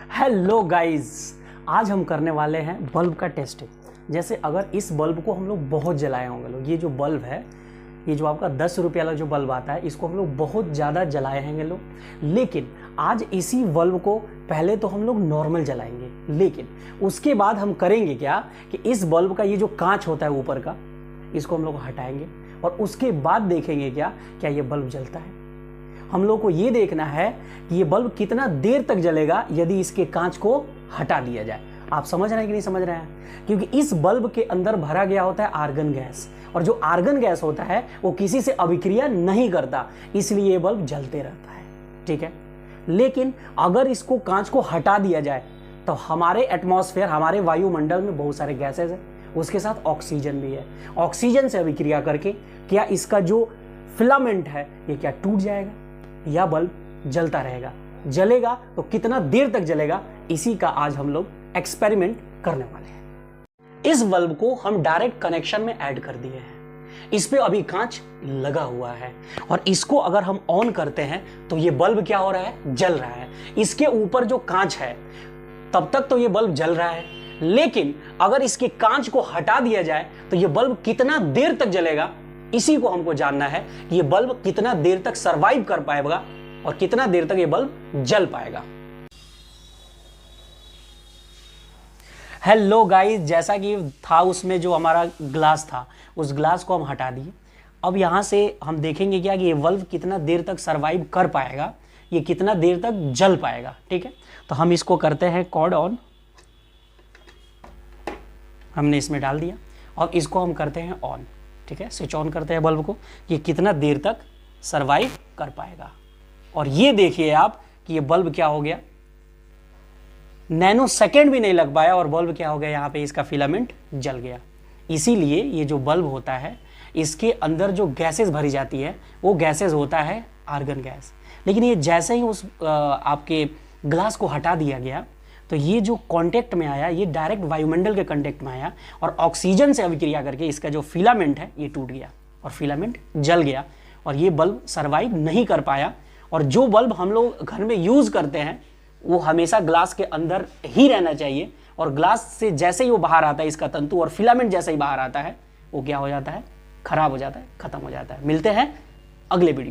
Hello guys, आज हम करने वाले हैं बल्ब का टेस्टिंग। जैसे अगर इस बल्ब को हम लोग बहुत जलाए होंगे लोग, ये जो बल्ब है, ये जो आपका 10 रुपये वाला जो बल्ब आता है, इसको हम लोग बहुत ज़्यादा जलाए होंगे लोग। लेकिन आज इसी बल्ब को पहले तो हम लोग नॉर्मल जलाएंगे, लेकिन उसके बाद हम करेंगे क्या कि इस बल्ब का ये जो कांच होता है ऊपर का, इसको हम लोग हटाएंगे और उसके बाद देखेंगे क्या ये बल्ब जलता है। हम लोग को ये देखना है कि ये बल्ब कितना देर तक जलेगा यदि इसके कांच को हटा दिया जाए। आप समझ रहे हैं कि नहीं समझ रहे हैं? क्योंकि इस बल्ब के अंदर भरा गया होता है आर्गन गैस, और जो आर्गन गैस होता है वो किसी से अभिक्रिया नहीं करता, इसलिए ये बल्ब जलते रहता है। ठीक है, लेकिन अगर इसको कांच को हटा दिया जाए तो हमारे एटमॉस्फेयर, हमारे वायुमंडल में बहुत सारे गैसेज है, उसके साथ ऑक्सीजन भी है। ऑक्सीजन से अभिक्रिया करके क्या इसका जो फिलामेंट है ये क्या टूट जाएगा या बल्ब जलता रहेगा। जलेगा तो कितना देर तक जलेगा, इसी का आज हम लोग एक्सपेरिमेंट करने वाले हैं। इस बल्ब को हम डायरेक्ट कनेक्शन में ऐड कर दिए हैं। इस पे अभी कांच लगा हुआ है और इसको अगर हम ऑन करते हैं तो ये बल्ब क्या हो रहा है, जल रहा है। इसके ऊपर जो कांच है तब तक तो ये बल्ब जल रहा है, लेकिन अगर इसके कांच को हटा दिया जाए तो ये बल्ब कितना देर तक जलेगा, इसी को हमको जानना है कि ये बल्ब कितना देर तक सरवाइव कर पाएगा और कितना देर तक ये बल्ब जल पाएगा। हेलो गाइस, जैसा कि था उसमें जो हमारा ग्लास था, उस ग्लास को हम हटा दिए। अब यहां से हम देखेंगे क्या कि ये बल्ब कितना देर तक सरवाइव कर पाएगा, ये कितना देर तक जल पाएगा। ठीक है, तो हम इसको करते हैं कॉर्ड ऑन, हमने इसमें डाल दिया और इसको हम करते हैं ऑन। ठीक है, स्विच ऑन करते हैं बल्ब को, ये कितना देर तक सरवाइव कर पाएगा। और ये देखिए आप कि ये बल्ब क्या हो गया, नैनो सेकेंड भी नहीं लग पाया और बल्ब क्या हो गया, यहाँ पे इसका फिलामेंट जल गया। इसीलिए ये जो बल्ब होता है इसके अंदर जो गैसेस भरी जाती है वो गैसेस होता है आर्गन गैस। लेकिन ये जैसे ही उस आपके ग्लास को हटा दिया गया तो ये जो कांटेक्ट में आया, ये डायरेक्ट वायुमंडल के कांटेक्ट में आया और ऑक्सीजन से अभिक्रिया करके इसका जो फिलामेंट है ये टूट गया और फिलामेंट जल गया और ये बल्ब सरवाइव नहीं कर पाया। और जो बल्ब हम लोग घर में यूज करते हैं वो हमेशा ग्लास के अंदर ही रहना चाहिए, और ग्लास से जैसे ही वो बाहर आता है इसका तंतु और फिलामेंट जैसे ही बाहर आता है वो क्या हो जाता है, खराब हो जाता है, खत्म हो जाता है। मिलते हैं अगले वीडियो।